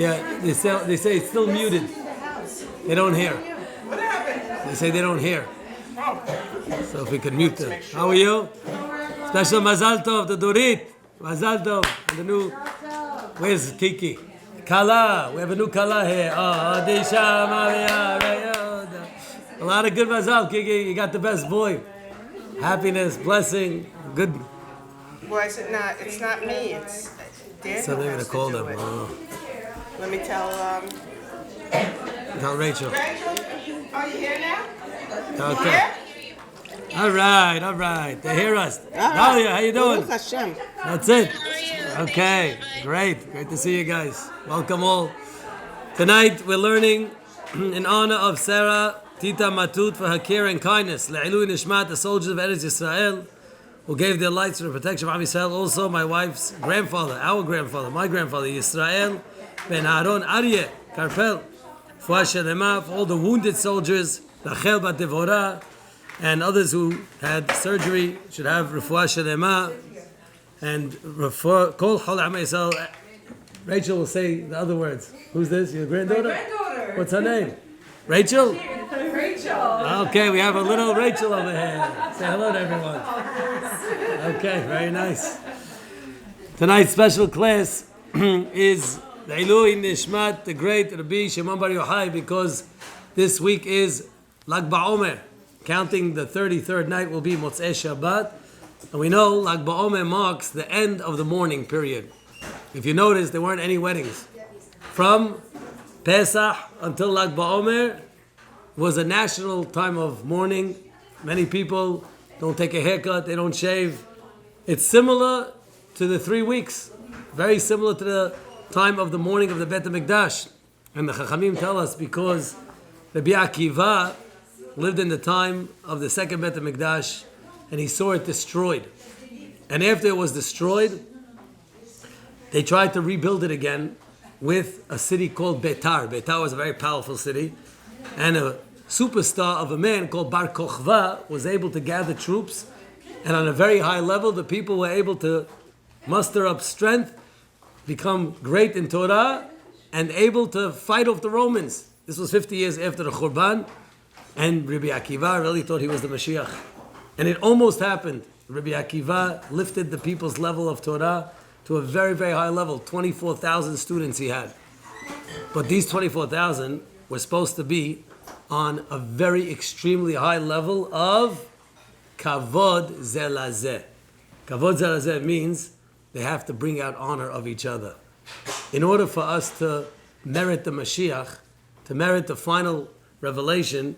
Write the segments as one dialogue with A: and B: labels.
A: Yeah, they say it's still muted. They don't hear.
B: What happened?
A: They say they don't hear.
B: Oh.
A: So if we could mute them. How are you? Special Mazal Tov to Dorit. Mazal Tov. And the new... Where's Kiki? Kala. We have a new Kala here. Oh, Disha Maria. A lot of good Mazal, Kiki. You got the best boy. Happiness, blessing, good.
B: Boy, it's not me. It's Daniel.
A: So they're going
B: has
A: to call
B: do
A: them.
B: it.
A: Oh.
B: Let me tell
A: Rachel.
B: Rachel, are you here now?
A: Okay. All right. They hear us. Dalia, how you doing? That's it. Okay, great to see you guys. Welcome all. Tonight we're learning in honor of Sarah Tita Matut for her care and kindness. Le'ilui Nishmat, the soldiers of Eretz Yisrael, who gave their lives for the protection of Am Yisrael. Also my wife's grandfather, our grandfather, my grandfather, Yisrael Ben Aaron Aryeh Karpel. Fuah Shelema, for all the wounded soldiers, Rachel Bat Devorah, and others who had surgery should have Refuah Shelema. And Kol Chol Am Yisrael. Rachel will say the other words. Who's this? Your granddaughter?
C: My granddaughter.
A: What's her name? Rachel?
C: Rachel.
A: Okay, we have a little Rachel over here. Say hello to everyone. Okay, very nice. Tonight's special class is Le'ilui Nishmat, the great Rabbi Shimon Baryochai, because this week is Lag BaOmer. Counting the 33rd night will be Motzei Shabbat. And we know Lag BaOmer marks the end of the mourning period. If you notice, there weren't any weddings. From Pesach until Lag BaOmer was a national time of mourning. Many people don't take a haircut, they don't shave. It's similar to the 3 weeks, very similar to the time of the mourning of the Bet HaMikdash. And the Chachamim tell us because Rabbi Akiva lived in the time of the second Bet HaMikdash and he saw it destroyed. And after it was destroyed, they tried to rebuild it again with a city called Betar. Betar was a very powerful city. And a superstar of a man called Bar Kochva was able to gather troops. And on a very high level, the people were able to muster up strength, become great in Torah, and able to fight off the Romans. This was 50 years after the Churban. And Rabbi Akiva really thought he was the Mashiach. And it almost happened. Rabbi Akiva lifted the people's level of Torah to a very, very high level. 24,000 students he had. But these 24,000 were supposed to be on a very extremely high level of Kavod Zelazeh. Kavod Zelazeh means they have to bring out honor of each other. In order for us to merit the Mashiach, to merit the final revelation,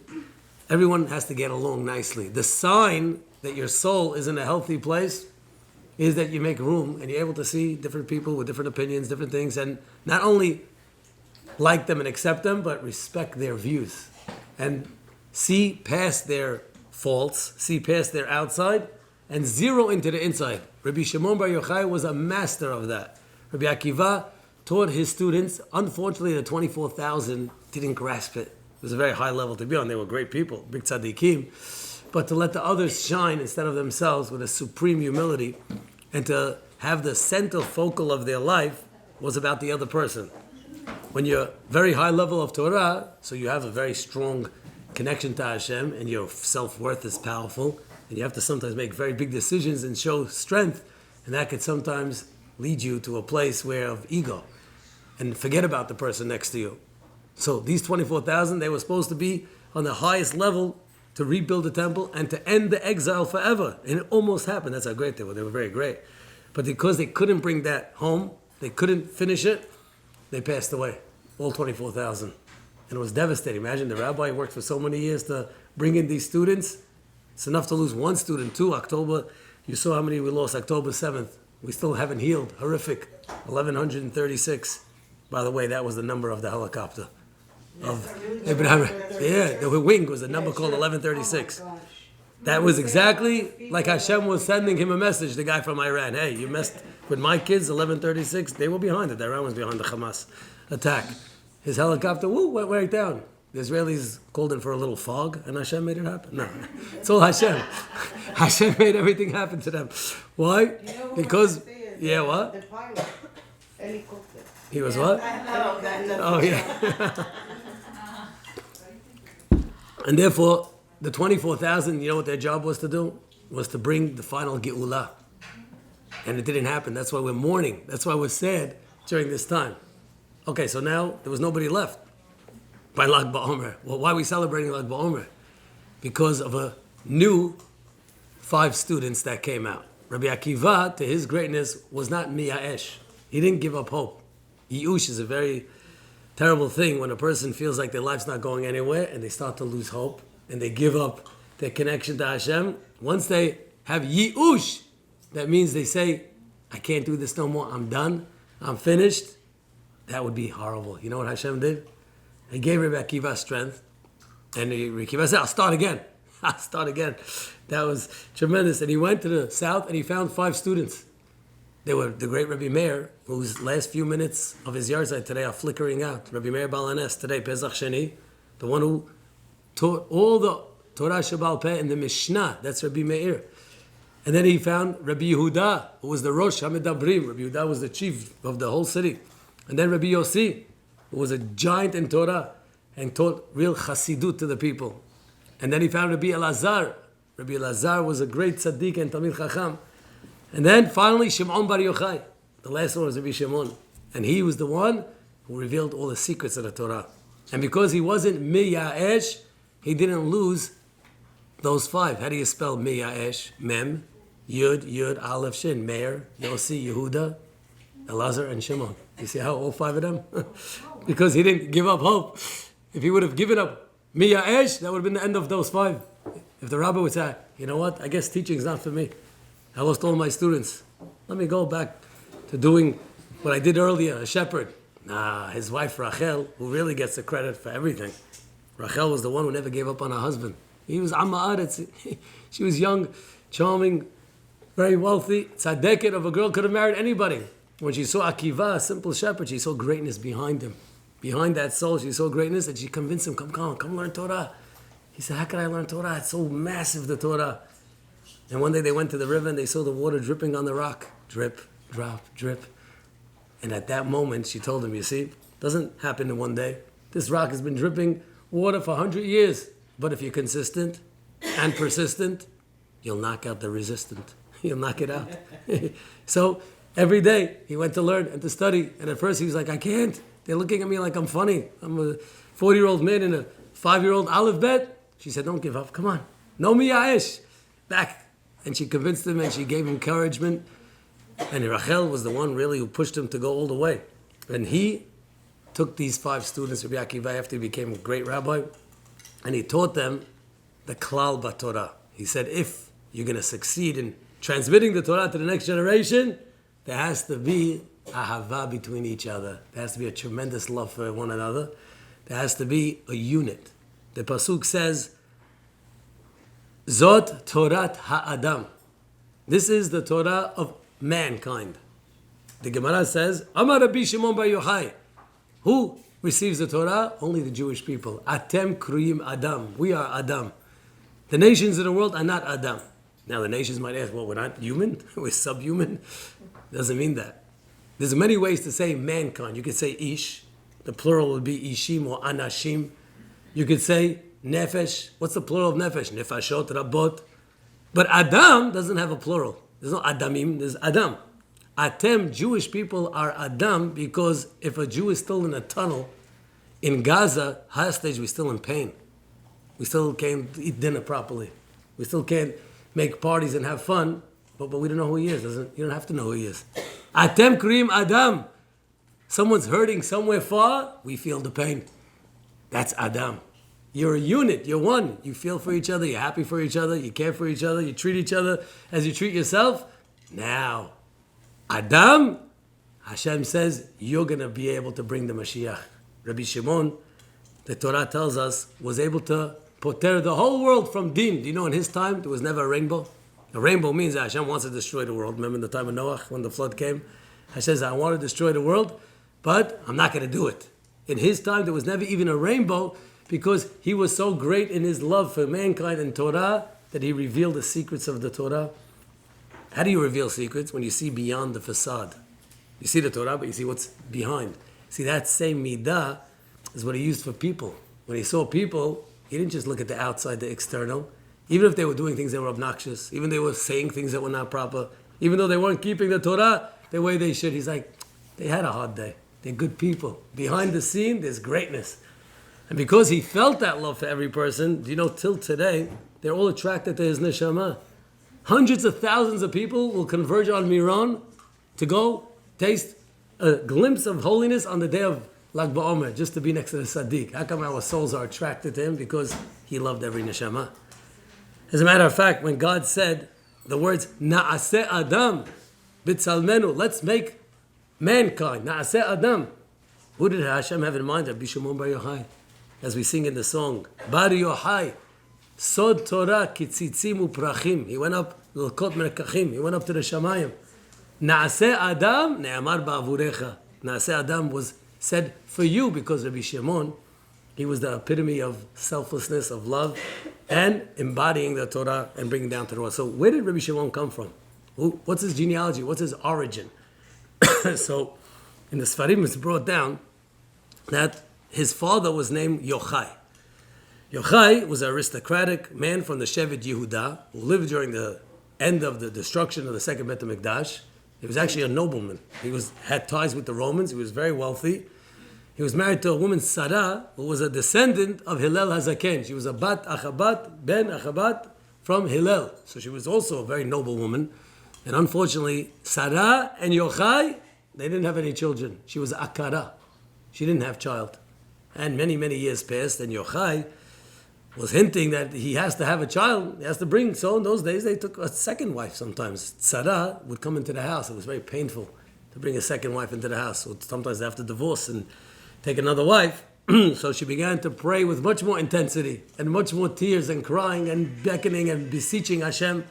A: everyone has to get along nicely. The sign that your soul is in a healthy place is that you make room and you're able to see different people with different opinions, different things, and not only like them and accept them, but respect their views and see past their faults, see past their outside, and zero into the inside. Rabbi Shimon Baryochai was a master of that. Rabbi Akiva taught his students. Unfortunately, the 24,000 didn't grasp it. It was a very high level to be on. They were great people, big tzaddikim. But to let the others shine instead of themselves with a supreme humility and to have the center focal of their life was about the other person. When you're very high level of Torah, so you have a very strong connection to Hashem and your self-worth is powerful, and you have to sometimes make very big decisions and show strength, and that could sometimes lead you to a place where of ego and forget about the person next to you. So these 24,000, they were supposed to be on the highest level to rebuild the temple and to end the exile forever. And it almost happened. That's how great they were. They were very great. But because they couldn't bring that home, they couldn't finish it, they passed away, all 24,000. And it was devastating. Imagine the rabbi worked for so many years to bring in these students. It's enough to lose one student, too. October, you saw how many we lost, October 7th. We still haven't healed. Horrific. 1,136. By the way, that was the number of the helicopter. Of Abraham. Yeah, the wing was a number called 1136. That was exactly like Hashem was sending him a message, the guy from Iran. Hey, you messed with my kids, 1136. They were behind it. Iran was behind the Hamas attack. His helicopter, went right down. The Israelis called in for a little fog, and Hashem made it happen. No, it's all Hashem. Hashem made everything happen to them. Why? Because, yeah, what?
D: The pilot, helicopter.
A: He was what? Oh, yeah. And therefore, the 24,000, you know what their job was to do? Was to bring the final Geula. And it didn't happen. That's why we're mourning. That's why we're sad during this time. Okay, so now there was nobody left by Lag BaOmer. Well, why are we celebrating Lag BaOmer? Because of a new 5 students that came out. Rabbi Akiva, to his greatness, was not miyaesh. He didn't give up hope. Yush is a very terrible thing when a person feels like their life's not going anywhere and they start to lose hope and they give up their connection to Hashem. Once they have Yush, that means they say, I can't do this no more, I'm done, I'm finished. That would be horrible. You know what Hashem did? He gave Rabbi Akiva strength. And Rabbi Akiva said, I'll start again. I'll start again. That was tremendous. And he went to the south and he found 5 students. They were the great Rabbi Meir, whose last few minutes of his yahrzeit today are flickering out. Rabbi Meir Balanes, today, Pesach Sheni, the one who taught all the Torah Sheba'al Peh in the Mishnah. That's Rabbi Meir. And then he found Rabbi Yehuda, who was the Rosh HaMedabrim. Rabbi Yehuda was the chief of the whole city. And then Rabbi Yossi, who was a giant in Torah and taught real Chassidut to the people. And then he found Rabbi Elazar. Rabbi Elazar was a great tzaddik and Talmid Chacham. And then finally Shimon Baryochai. The last one was Rabbi Shimon. And he was the one who revealed all the secrets of the Torah. And because he wasn't miyaesh, he didn't lose those 5. How do you spell miyaesh? Mem, Yud, Yud, Aleph, Shin, Meir, Yossi, Yehuda, Elazar, and Shimon. You see how all 5 of them? Because he didn't give up hope. If he would have given up miyaesh, that would have been the end of those 5. If the rabbi would say, you know what, I guess teaching is not for me. I lost all my students. Let me go back to doing what I did earlier, a shepherd. Nah, his wife Rachel, who really gets the credit for everything. Rachel was the one who never gave up on her husband. He was Amma Aretz. She was young, charming, very wealthy. Tzaddiket of a girl, could have married anybody. When she saw Akiva, a simple shepherd, she saw greatness behind him. Behind that soul, she saw greatness, and she convinced him, come learn Torah. He said, how can I learn Torah? It's so massive, the Torah. And one day they went to the river and they saw the water dripping on the rock. Drip, drop, drip. And at that moment, she told him, you see, it doesn't happen in one day. This rock has been dripping water for 100 years. But if you're consistent and persistent, you'll knock out the resistant. You'll knock it out. So every day he went to learn and to study. And at first he was like, I can't. They're looking at me like I'm funny. I'm a 40-year-old man in a 5-year-old Aleph bet. She said, don't give up. Come on. No miyaesh. Back. And she convinced him and she gave him encouragement. And Rachel was the one really who pushed him to go all the way. And he took these 5 students, Rabbi Akiva, after he became a great rabbi, and he taught them the Klal BaTorah. He said, if you're going to succeed in transmitting the Torah to the next generation, there has to be ahava between each other. There has to be a tremendous love for one another. There has to be a unit. The Pasuk says, Zot Torat Ha'adam. This is the Torah of mankind. The Gemara says, Amar Rabbi Shimon Baryochai. Who receives the Torah? Only the Jewish people. Atem kruyim Adam. We are Adam. The nations of the world are not Adam. Now the nations might ask, well, we're not human? We're subhuman? Doesn't mean that. There's many ways to say mankind. You could say ish. The plural would be ishim or anashim. You could say nefesh. What's the plural of nefesh? Nefashot, rabot. But Adam doesn't have a plural. There's no Adamim, there's Adam. Atem, Jewish people, are Adam because if a Jew is still in a tunnel in Gaza, hostage, we're still in pain. We still can't eat dinner properly. We still can't make parties and have fun, but we don't know who he is. You don't have to know who he is. Atem Krim Adam. Someone's hurting somewhere far, we feel the pain. That's Adam. You're a unit, you're one. You feel for each other, you're happy for each other, you care for each other, you treat each other as you treat yourself. Now, Adam, Hashem says, you're going to be able to bring the Mashiach. Rabbi Shimon, the Torah tells us, was able to poter the whole world from din. Do you know in his time, there was never a rainbow? A rainbow means that Hashem wants to destroy the world. Remember in the time of Noah, when the flood came? Hashem says, I want to destroy the world, but I'm not going to do it. In his time, there was never even a rainbow because he was so great in his love for mankind and Torah that he revealed the secrets of the Torah. How do you reveal secrets? When you see beyond the facade. You see the Torah, but you see what's behind. See, that same midah is what he used for people. When he saw people, he didn't just look at the outside, the external. Even if they were doing things that were obnoxious, even they were saying things that were not proper, even though they weren't keeping the Torah the way they should, he's like, they had a hard day. They're good people. Behind the scene, there's greatness. And because he felt that love for every person, till today, they're all attracted to his neshama. Hundreds of thousands of people will converge on Miran to go taste a glimpse of holiness on the day of Lag BaOmer, just to be next to the Sadiq. How come our souls are attracted to him? Because he loved every neshama. As a matter of fact, when God said the words, Na'aseh Adam, B'tzalmenu, let's make mankind, Na'aseh Adam. Who did Hashem have in mind? Rabbi Shimon Baryochai. As we sing in the song, Baryochai, Sod Torah kitzitzim u'prachim. He went up, L'kot merkachim. He went up to the Shamayim. Na'aseh Adam, ne'amar ba'avurecha. Na'aseh Adam was said for you, because Rabbi Shimon, he was the epitome of selflessness, of love, and embodying the Torah and bringing down to the world. So where did Rabbi Shimon come from? What's his genealogy? What's his origin? So in the Sfarim it's brought down that his father was named Yochai. Yochai was an aristocratic man from the Shevet Yehuda who lived during the end of the destruction of the second Bet HaMikdash. He was actually a nobleman. He had ties with the Romans. He was very wealthy. He was married to a woman, Sarah, who was a descendant of Hillel HaZaken. She was a Bat Achabat, Ben Achabat from Hillel. So she was also a very noble woman. And unfortunately, Sarah and Yochai, they didn't have any children. She was Akara. She didn't have child. And many, many years passed, and Yochai was hinting that he has to have a child. He has to bring. So in those days, they took a second wife sometimes. Sarah would come into the house. It was very painful to bring a second wife into the house. So sometimes they have to divorce and take another wife. So she began to pray with much more intensity and much more tears and crying and beckoning and beseeching Hashem.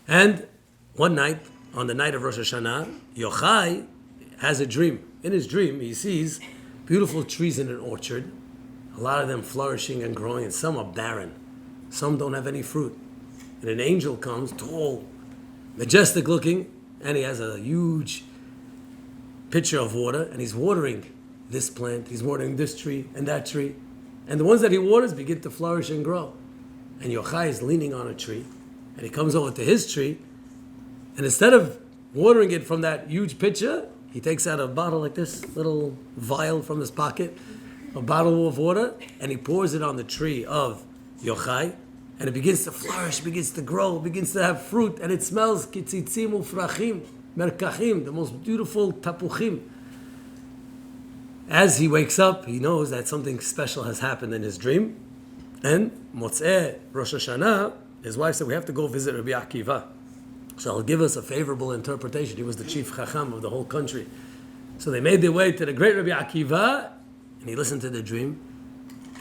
A: And one night, on the night of Rosh Hashanah, Yochai has a dream. In his dream, he sees beautiful trees in an orchard, a lot of them flourishing and growing, and some are barren. Some don't have any fruit. And an angel comes, tall, majestic looking, and he has a huge pitcher of water, and he's watering this plant, he's watering this tree and that tree. And the ones that he waters begin to flourish and grow. And Yochai is leaning on a tree, and he comes over to his tree, and instead of watering it from that huge pitcher, he takes out a bottle like this, little vial from his pocket, a bottle of water, and he pours it on the tree of Yochai, and it begins to flourish, begins to grow, begins to have fruit, and it smells kitzitzim ufrachim, merkachim, the most beautiful tapuchim. As he wakes up, he knows that something special has happened in his dream, and Motzei Rosh Hashanah, his wife said, we have to go visit Rabbi Akiva. So he'll give us a favorable interpretation. He was the chief chacham of the whole country. So they made their way to the great Rabbi Akiva, and he listened to the dream,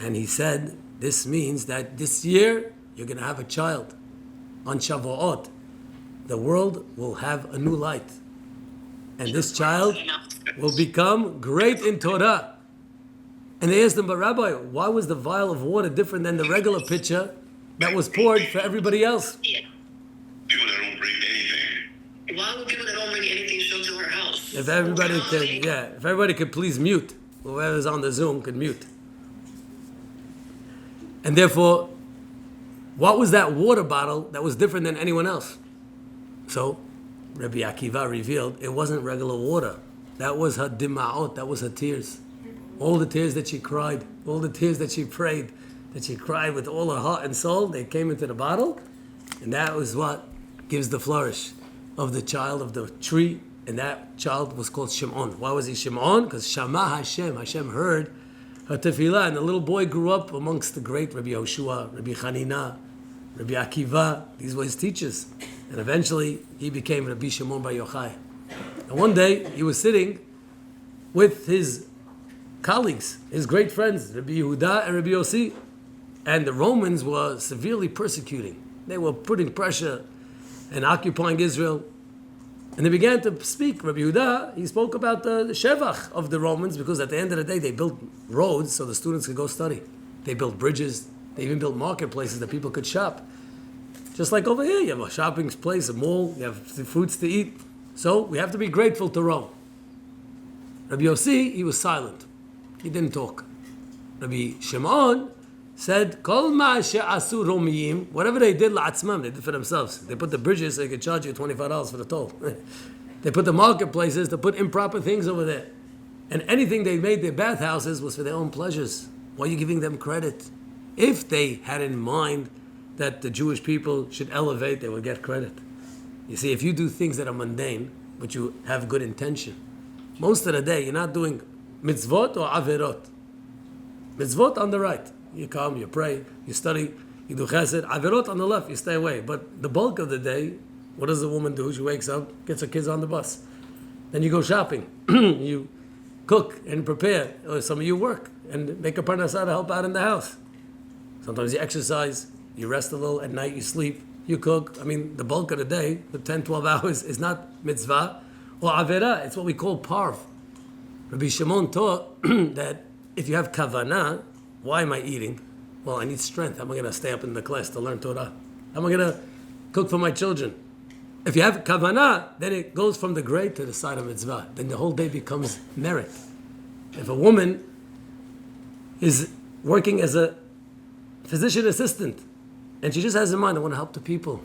A: and he said, this means that this year you're going to have a child. On Shavuot, the world will have a new light. And this child will become great in Torah. And they asked him, but Rabbi, why was the vial of water different than the regular pitcher that was poured for everybody else?
C: People that don't bring anything. Why would people that don't bring anything show to her house?
A: If everybody could please mute. Whoever's on the Zoom could mute. And therefore, what was that water bottle that was different than anyone else? So, Rabbi Akiva revealed it wasn't regular water. That was her dima'ot, that was her tears. All the tears that she cried, all the tears that she prayed, that she cried with all her heart and soul, they came into the bottle, and that was what gives the flourish of the child of the tree, and that child was called Shimon. Why was he Shimon? Because Shama Hashem, Hashem heard her tefillah, and the little boy grew up amongst the great Rabbi Yoshua, Rabbi Hanina, Rabbi Akiva. These were his teachers. And eventually, he became Rabbi Shimon Baryochai. And one day, he was sitting with his colleagues, his great friends, Rabbi Yehuda and Rabbi Yossi. And the Romans were severely persecuting. They were putting pressure and occupying Israel. And they began to speak. Rabbi Yehuda, he spoke about the shevach of the Romans, because at the end of the day, they built roads so the students could go study. They built bridges. They even built marketplaces that people could shop. Just like over here, you have a shopping place, a mall, you have fruits to eat. So we have to be grateful to Rome. Rabbi Yossi, he was silent. He didn't talk. Rabbi Shimon said, Kol ma she'asu romiyim, whatever they did la'atzmam, they did for themselves. They put the bridges so they could charge you $25 for the toll. They put the marketplaces to put improper things over there. And anything they made their bathhouses was for their own pleasures. Why are you giving them credit? If they had in mind that the Jewish people should elevate, they would get credit. You see, if you do things that are mundane, but you have good intention, most of the day you're not doing mitzvot or averot. Mitzvot on the right. You come, you pray, you study, you do chesed. Averot on the left, you stay away. But the bulk of the day, what does the woman do? She wakes up, gets her kids on the bus. Then you go shopping. You cook and prepare. Or some of you work and make a parnasah to help out in the house. Sometimes you exercise, you rest a little, at night you sleep, you cook. I mean, the bulk of the day, the 10, 12 hours, is not mitzvah or avera. It's what we call parv. Rabbi Shimon taught that if you have kavanah, why am I eating? Well, I need strength. How am I going to stay up in the class to learn Torah? How am I going to cook for my children? If you have kavanah, then it goes from the grade to the side of mitzvah. Then the whole day becomes merit. If a woman is working as a physician assistant, and she just has in mind, I want to help the people.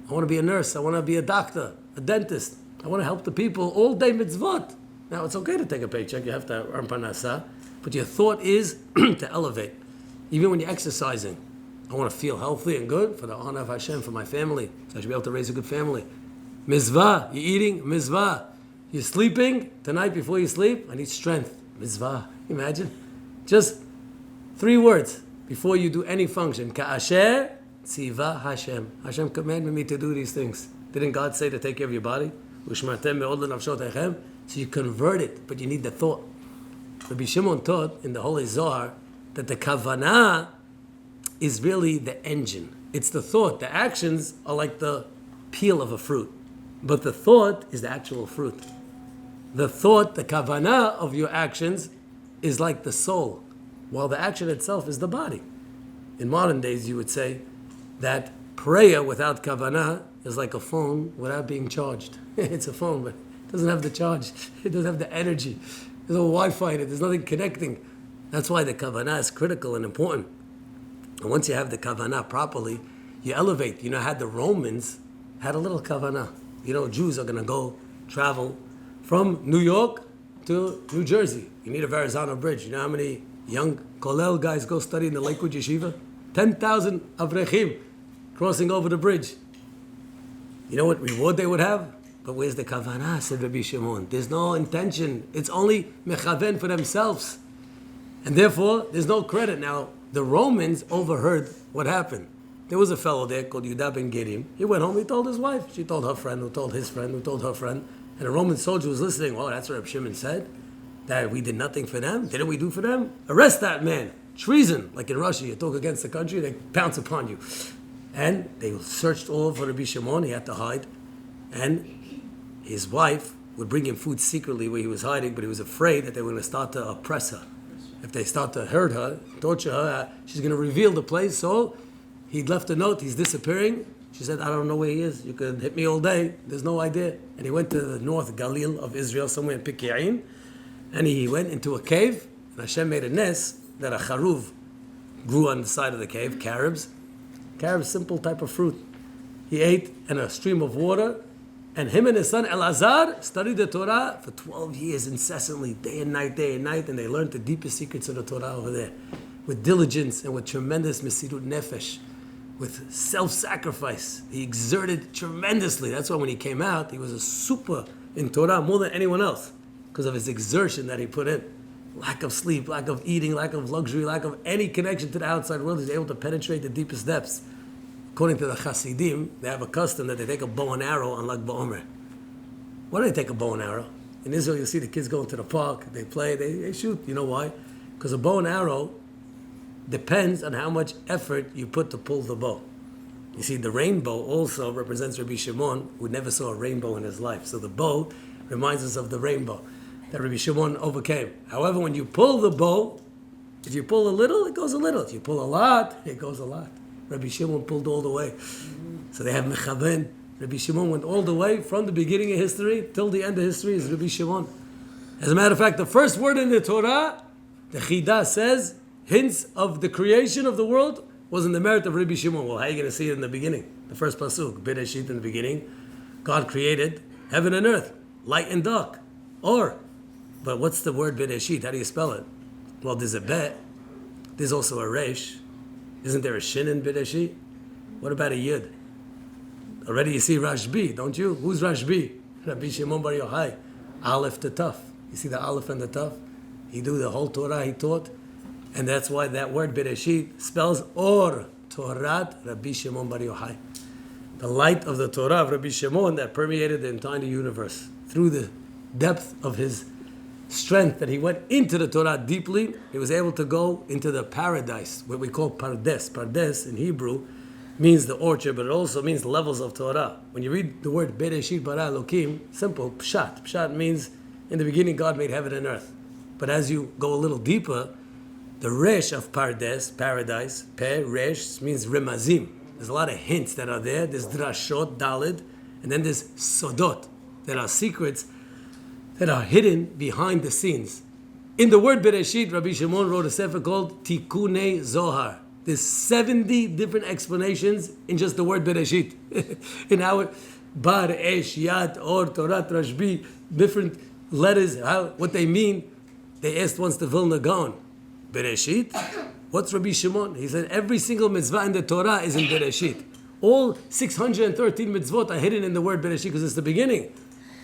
A: I want to be a nurse. I want to be a doctor, a dentist. I want to help the people all day mitzvot. Now, it's okay to take a paycheck. You have to earn parnasah. But your thought is to elevate. Even when you're exercising, I want to feel healthy and good for the honor of Hashem, for my family. So I should be able to raise a good family. Mizvah, you're eating, mizvah. You're sleeping, tonight before you sleep, I need strength. Mizvah, imagine. Just 3 words before you do any function. Ka'asher tziva Hashem. Hashem commanded me to do these things. Didn't God say to take care of your body? Ushmartem me'od lenafshot echem. So you convert it, but you need the thought. Rabbi Shimon taught in the Holy Zohar that the kavanah is really the engine. It's the thought. The actions are like the peel of a fruit, but the thought is the actual fruit. The thought, the kavanah of your actions is like the soul, while the action itself is the body. In modern days, you would say that prayer without kavanah is like a phone without being charged. It's a phone, but it doesn't have the charge. It doesn't have the energy. There's no Wi-Fi in it. There's nothing connecting. That's why the kavanah is critical and important. And once you have the kavanah properly, you elevate. You know how the Romans had a little kavanah. You know, Jews are going to go travel from New York to New Jersey. You need a Verrazano Bridge. You know how many young Kollel guys go study in the Lakewood Yeshiva? 10,000 Avrechim crossing over the bridge. You know what reward they would have? But where's the kavanah, said Rabbi Shimon? There's no intention. It's only mechaven for themselves. And therefore, there's no credit. Now, the Romans overheard what happened. There was a fellow there called Yudah ben Gerim. He went home, he told his wife. She told her friend, who told his friend, who told her friend. And a Roman soldier was listening. Oh, that's what Rabbi Shimon said? That we did nothing for them? Didn't we do for them? Arrest that man. Treason. Like in Russia, you talk against the country, they pounce upon you. And they searched all over Rabbi Shimon. He had to hide. And his wife would bring him food secretly where he was hiding, but he was afraid that they were going to start to oppress her. If they start to hurt her, torture her, she's going to reveal the place. So he'd left a note, he's disappearing. She said, I don't know where he is. You could hit me all day. There's no idea. And he went to the north Galil of Israel, somewhere in Pikyain, and he went into a cave, and Hashem made a nest that a charuv grew on the side of the cave, carobs. Carobs, simple type of fruit. He ate in a stream of water, and him and his son Elazar studied the Torah for 12 years incessantly, day and night, and they learned the deepest secrets of the Torah over there, with diligence and with tremendous mesirut nefesh, with self-sacrifice. He exerted tremendously. That's why when he came out, he was a super in Torah, more than anyone else, because of his exertion that he put in. Lack of sleep, lack of eating, lack of luxury, lack of any connection to the outside world. He's able to penetrate the deepest depths. According to the Hasidim, they have a custom that they take a bow and arrow on Lag BaOmer. Why do they take a bow and arrow? In Israel, you see the kids going to the park, they play, they shoot. You know why? Because a bow and arrow depends on how much effort you put to pull the bow. You see, the rainbow also represents Rabbi Shimon, who never saw a rainbow in his life. So the bow reminds us of the rainbow that Rabbi Shimon overcame. However, when you pull the bow, if you pull a little, it goes a little. If you pull a lot, it goes a lot. Rabbi Shimon pulled all the way. So they have mechaven. Rabbi Shimon went all the way from the beginning of history till the end of history is Rabbi Shimon. As a matter of fact, the first word in the Torah, the Chidah says, hints of the creation of the world was in the merit of Rabbi Shimon. Well, how are you going to see it in the beginning? The first pasuk, Bereshit in the beginning, God created heaven and earth, light and dark. But what's the word Bereshit? How do you spell it? Well, there's a bet. There's also a resh. Isn't there a shin in Bereshit? What about a yud? Already you see Rashbi, don't you? Who's Rashbi? Rabbi Shimon Baryochai. Aleph to Taf. You see the Aleph and the Taf? He knew the whole Torah he taught. And that's why that word Bereshit spells Or, Torat Rabbi Shimon Baryochai. The light of the Torah of Rabbi Shimon that permeated the entire universe. Through the depth of his strength that he went into the Torah deeply, he was able to go into the paradise, what we call Pardes. Pardes in Hebrew means the orchard, but it also means levels of Torah. When you read the word Bereshit bara Elokim, simple, Pshat. Pshat means in the beginning God made heaven and earth. But as you go a little deeper, the Resh of Pardes, paradise, Pe, Resh, means Remazim. There's a lot of hints that are there. There's Drashot, Dalid, and then there's Sodot. There are secrets that are hidden behind the scenes. In the word Bereshit, Rabbi Shimon wrote a sefer called Tikunei Zohar. There's 70 different explanations in just the word Bereshit. In our Bar, Esh, Yad, Or, Torat, Rashbi, different letters, what they mean. They asked once the Vilna Gaon, Bereshit? What's Rabbi Shimon? He said every single mitzvah in the Torah is in Bereshit. All 613 mitzvot are hidden in the word Bereshit because it's the beginning.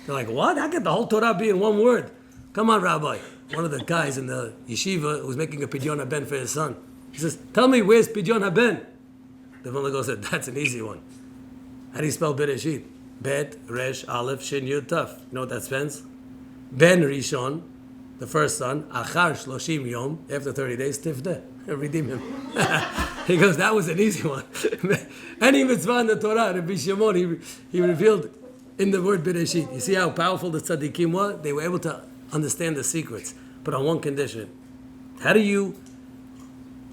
A: They're like, what? How could the whole Torah be in one word? Come on, Rabbi. One of the guys in the yeshiva was making a Pidyon HaBen for his son. He says, tell me, where's Pidyon HaBen? The Vilna Gaon said, that's an easy one. How do you spell Bereshit? Bet, Resh, Aleph, Shin, Yud, Taf. You know what that spells? Ben Rishon, the first son, Achar Shloshim Yom, after 30 days, Tifdeh, redeem him. He goes, that was an easy one. Any mitzvah in the Torah, Rabbi Shimon, he revealed in the word Bereshit. You see how powerful the tzaddikim were? They were able to understand the secrets, but on one condition. How do you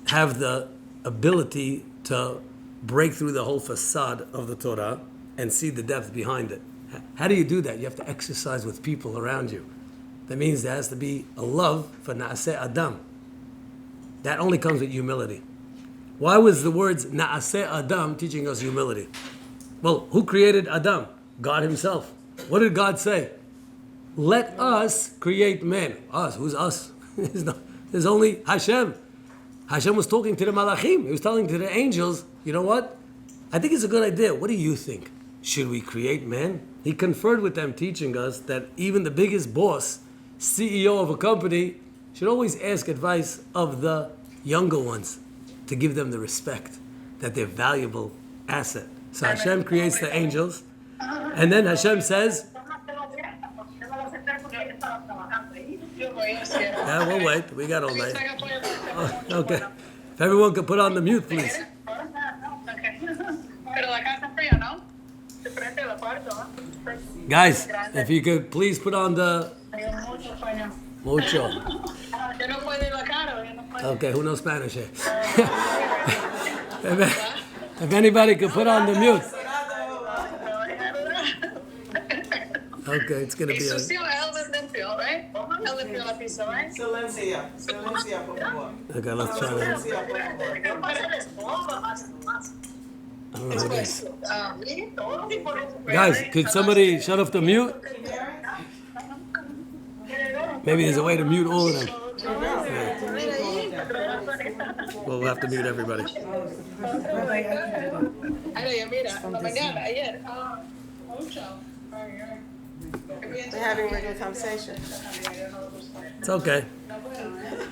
A: have the ability to break through the whole facade of the Torah and see the depth behind it? How do you do that? You have to exercise with people around you. That means there has to be a love for Naaseh Adam. That only comes with humility. Why was the words Naaseh Adam teaching us humility? Well, who created Adam? God himself. What did God say? Let us create man. Us, who's us? There's only Hashem. Hashem was talking to the Malachim. He was telling to the angels, you know what? I think it's a good idea. What do you think? Should we create man? He conferred with them, teaching us that even the biggest boss, CEO of a company, should always ask advice of the younger ones to give them the respect that they're valuable asset. So Hashem creates the angels, and then Hashem says, yeah, we'll wait. We got all night. Oh, okay. If everyone could put on the mute, please. Guys, if you could please put on the mucho. Okay, who knows Spanish here? If anybody could put on the mute. Okay, it's gonna be a... Okay, let's try that. Guys, could somebody shut off the mute? Maybe there's a way to mute all of them. Well, we'll have to mute everybody.
B: We're having a regular conversation.
A: It's okay.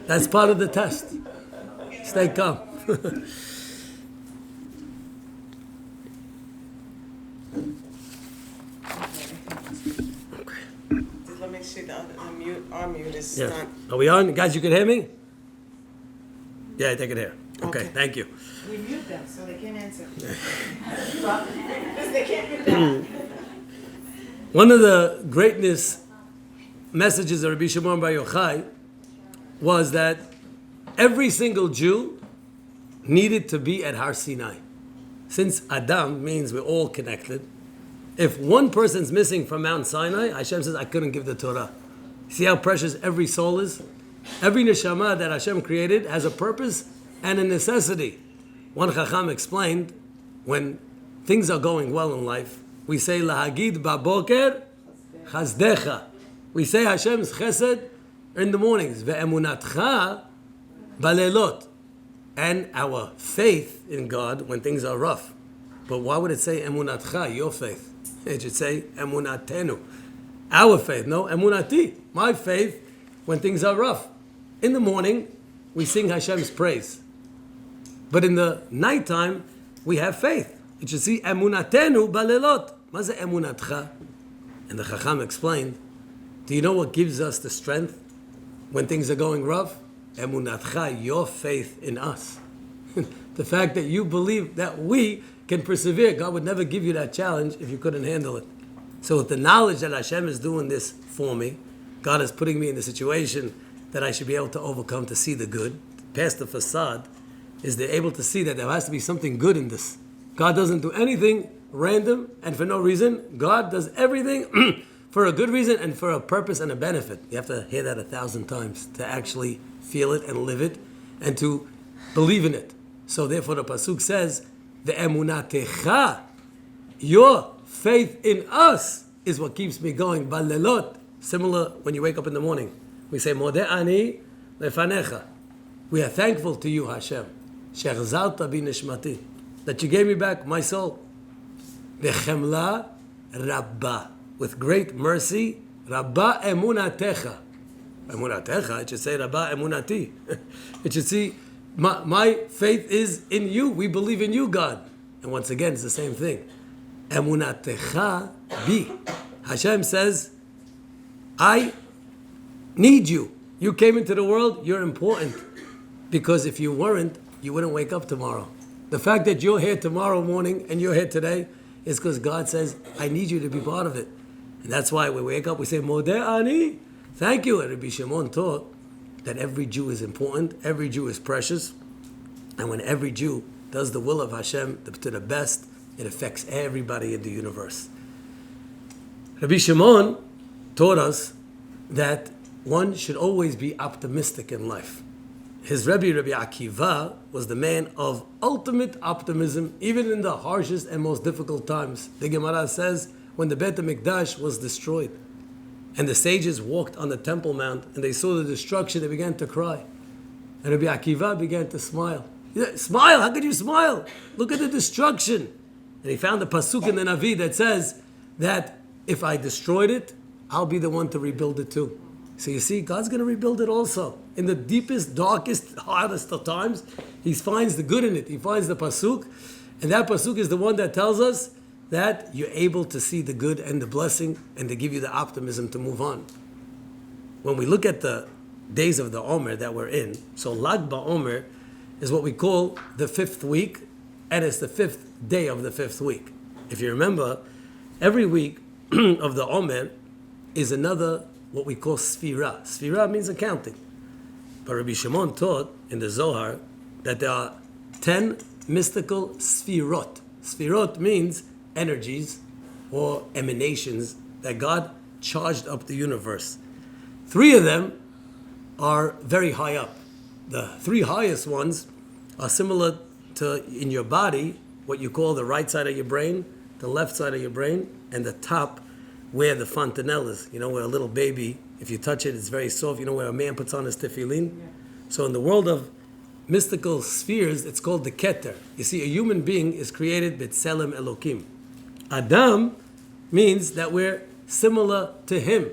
A: That's part of the test. Stay calm.
B: Let me see the mute. Our mute is
A: Yeah.
B: not.
A: Are we on? Guys, you can hear me? Yeah, I can hear. Okay, thank you.
B: We mute them so they can't answer. They can't mute them.
A: One of the greatness messages of Rabbi Shimon Baryochai was that every single Jew needed to be at Har Sinai. Since Adam means we're all connected, if one person's missing from Mount Sinai, Hashem says, I couldn't give the Torah. See how precious every soul is? Every neshama that Hashem created has a purpose and a necessity. One Chacham explained, when things are going well in life, we say, Lahagid baboker chazdecha. We say Hashem's chesed in the mornings. Ve'emunatcha balelot. And our faith in God when things are rough. But why would it say emunatcha, your faith? It should say emunatenu, our faith. No, emunati, my faith when things are rough. In the morning, we sing Hashem's praise. But in the nighttime, we have faith. It should say emunatenu balelot. What's emunatcha? And the Chacham explained, do you know what gives us the strength when things are going rough? Emunatcha, your faith in us. The fact that you believe that we can persevere. God would never give you that challenge if you couldn't handle it. So with the knowledge that Hashem is doing this for me, God is putting me in a situation that I should be able to overcome, to see the good. Past the facade is they're able to see that there has to be something good in this. God doesn't do anything random and for no reason. God does everything for a good reason and for a purpose and a benefit. You have to hear that 1,000 times to actually feel it and live it and to believe in it. So therefore the Pasuk says, Ve'emunatecha, your faith in us is what keeps me going. Balelot, similar when you wake up in the morning. We say, Modeh ani lefanecha. We are thankful to you, Hashem. She'achzarta bi nishmati. That you gave me back my soul. V'chemla rabba. With great mercy, rabba emunatecha. Emunatecha, it should say rabba emunati. It should say, my faith is in you. We believe in you, God. And once again, it's the same thing. Emunatecha bi. Hashem says, I need you. You came into the world, you're important. Because if you weren't, you wouldn't wake up tomorrow. The fact that you're here tomorrow morning and you're here today is because God says, I need you to be part of it. And that's why when we wake up, we say, Modeh ani. Thank you. And Rabbi Shimon taught that every Jew is important, every Jew is precious, and when every Jew does the will of Hashem to the best, it affects everybody in the universe. Rabbi Shimon taught us that one should always be optimistic in life. His Rabbi Akiva was the man of ultimate optimism, even in the harshest and most difficult times. The Gemara says, when the Beit HaMikdash was destroyed, and the sages walked on the Temple Mount and they saw the destruction, they began to cry. And Rabbi Akiva began to smile. Smile? How could you smile? Look at the destruction. And he found the pasuk in the Navi that says that if I destroyed it, I'll be the one to rebuild it too. So you see, God's going to rebuild it also. In the deepest, darkest, hardest of times, He finds the good in it. He finds the pasuk. And that pasuk is the one that tells us that you're able to see the good and the blessing and to give you the optimism to move on. When we look at the days of the Omer that we're in, so Lag BaOmer is what we call the 5th week, and it's the 5th day of the 5th week. If you remember, every week of the Omer is another, what we call Sfira. Sfira means accounting. But Rabbi Shimon taught in the Zohar that there are 10 mystical Sfirot. Sfirot means energies or emanations that God charged up the universe. 3 of them are very high up. The 3 highest ones are similar to, in your body, what you call the right side of your brain, the left side of your brain, and the top where the fontanelle is. You know, where a little baby, if you touch it, it's very soft. You know, where a man puts on his tefillin. Yeah. So in the world of mystical spheres, it's called the Keter. You see, a human being is created b'tselem Elokim. Adam means that we're similar to him.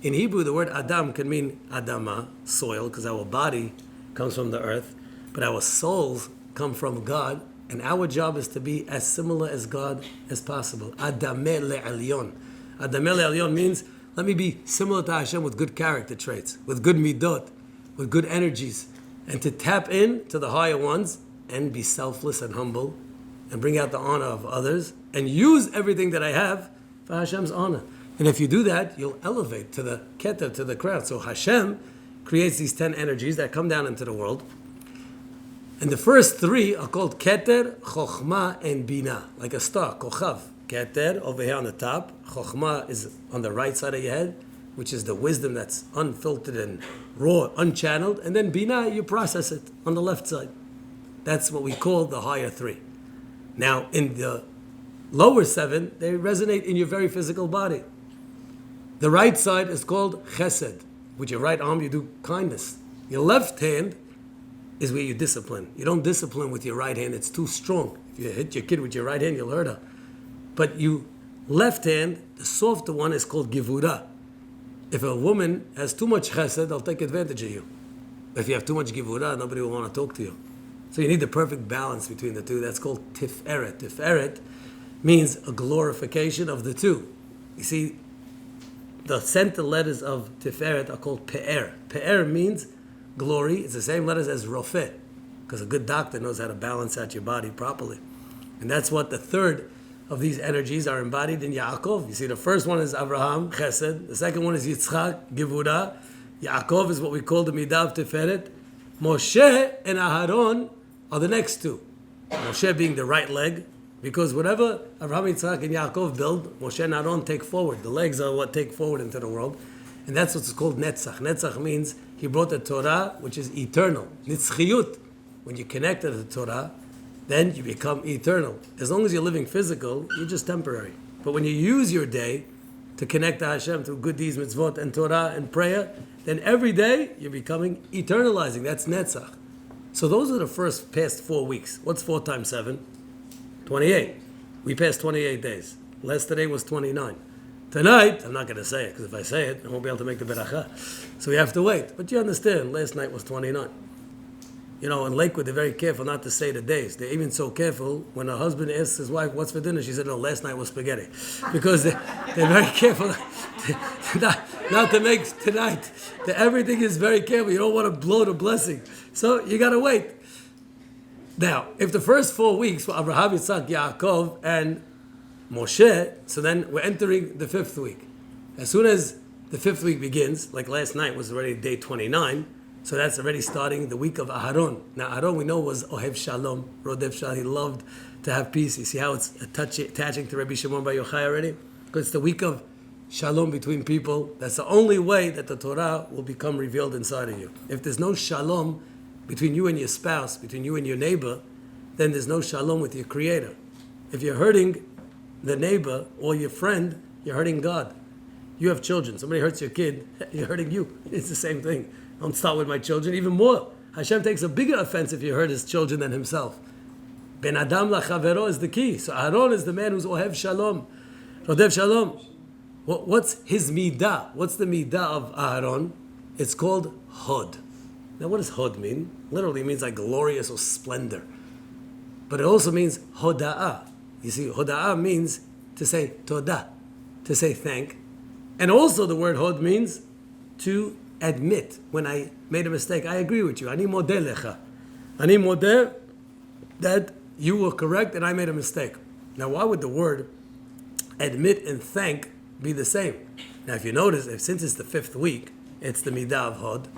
A: In Hebrew, the word Adam can mean Adama, soil, because our body comes from the earth, but our souls come from God, and our job is to be as similar as God as possible. Adameh le'alyon. Adameh le'alyon means, let me be similar to Hashem with good character traits, with good midot, with good energies, and to tap in to the higher ones and be selfless and humble and bring out the honor of others and use everything that I have for Hashem's honor. And if you do that, you'll elevate to the Keter, to the crown. So Hashem creates these 10 energies that come down into the world. And the first 3 are called Keter, Chokhmah, and Bina, like a star, Kochav. Keter, over here on the top. Chokhmah is on the right side of your head. which is the wisdom that's unfiltered and raw, unchanneled, and then Bina, you process it on the left side. That's what we call the higher three. Now, in the lower seven, they resonate in your very physical body. The right side is called chesed. With your right arm, you do kindness. Your left hand is where you discipline. You don't discipline with your right hand. It's too strong. If you hit your kid with your right hand, you'll hurt her. But you left hand, the softer one, is called givura. If a woman has too much chesed, they'll take advantage of you. If you have too much givura, nobody will want to talk to you. So you need the perfect balance between the two. That's called tiferet. Tiferet means a glorification of the two. You see, the center letters of tiferet are called pe'er. Pe'er means glory. It's the same letters as rofeh, because a good doctor knows how to balance out your body properly. And that's what the third of these energies are embodied in Yaakov. You see, the first one is Abraham, Chesed. The second one is Yitzchak, Gevurah. Yaakov is what we call the Midah of Tiferet. Moshe and Aharon are the next two. Moshe being the right leg, because whatever Abraham, Yitzchak, and Yaakov build, Moshe and Aharon take forward. The legs are what take forward into the world. And that's what's called Netzach. Netzach means he brought the Torah, which is eternal. Nitzchiyut. When you connect to the Torah, then you become eternal. As long as you're living physical, you're just temporary. But when you use your day to connect to Hashem through good deeds, mitzvot, and Torah, and prayer, then every day you're becoming eternalizing. That's Netzach. So those are the past 4 weeks. What's 4 times 7? 28. We passed 28 days. Last today was 29. Tonight, I'm not going to say it, because if I say it, I won't be able to make the beracha. So we have to wait. But you understand, last night was 29. You know, in Lakewood, they're very careful not to say the days. They're even so careful when a husband asks his wife, what's for dinner? She said, no, last night was spaghetti. Because they're very careful not to make tonight. Everything is very careful. You don't want to blow the blessing. So you got to wait. Now, if the first 4 weeks were Abraham, Yitzchak, Yaakov, and Moshe, so then we're entering the 5th week. As soon as the 5th week begins, like last night was already day 29, so that's already starting the week of Aharon. Now, Aharon, we know, was Ohev Shalom, Rodef Shalom. He loved to have peace. You see how it's attaching to Rabbi Shimon Baryochai already? Because it's the week of Shalom between people. That's the only way that the Torah will become revealed inside of you. If there's no Shalom between you and your spouse, between you and your neighbor, then there's no Shalom with your Creator. If you're hurting the neighbor or your friend, you're hurting God. You have children. Somebody hurts your kid, you're hurting you. It's the same thing. Don't start with my children. Even more, Hashem takes a bigger offense if you hurt his children than himself. Ben Adam lachavero is the key. So Aaron is the man who's Ohev Shalom. Rodef Shalom. What's his midah? What's the midah of Aaron? It's called Hod. Now what does Hod mean? Literally it means like glorious or splendor. But it also means Hoda'ah. You see, Hoda'ah means to say Todah, to say thank. And also the word Hod means to admit when I made a mistake. I agree with you. Ani modeh lecha. Ani modeh that you were correct and I made a mistake. Now, why would the word admit and thank be the same? Now, if you notice, since it's the 5th week, it's the midah of Hod.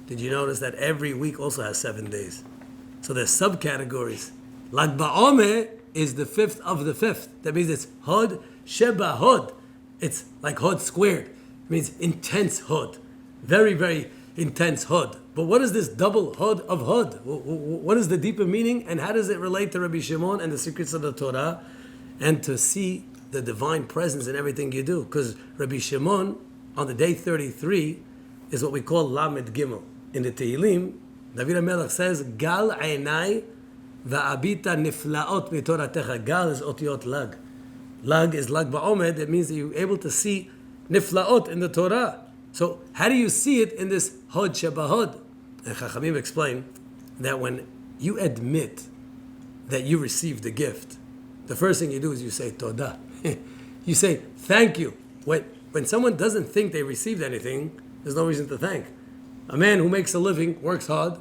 A: Did you notice that every week also has 7 days? So there's subcategories. Lag BaOmer is the 5th of the 5th. That means it's Hod Sheba Hod. It's like Hod squared. It means intense Hod. Very, very intense Hod. But what is this double Hod of Hod? What is the deeper meaning, and how does it relate to Rabbi Shimon and the secrets of the Torah, and to see the divine presence in everything you do? Because Rabbi Shimon, on the day 33, is what we call Lamed Gimel. In the Tehillim, David HaMelech says, Gal Einai va'abita niflaot mitoratecha. Gal is otiyot lag. Lag is Lag BaOmer. That means that you're able to see niflaot in the Torah. So how do you see it in this Hod Sheba Hod? And Chachamim explain that when you admit that you received the gift, the first thing you do is you say Todah. You say thank you. When someone doesn't think they received anything, there's no reason to thank. A man who makes a living, works hard,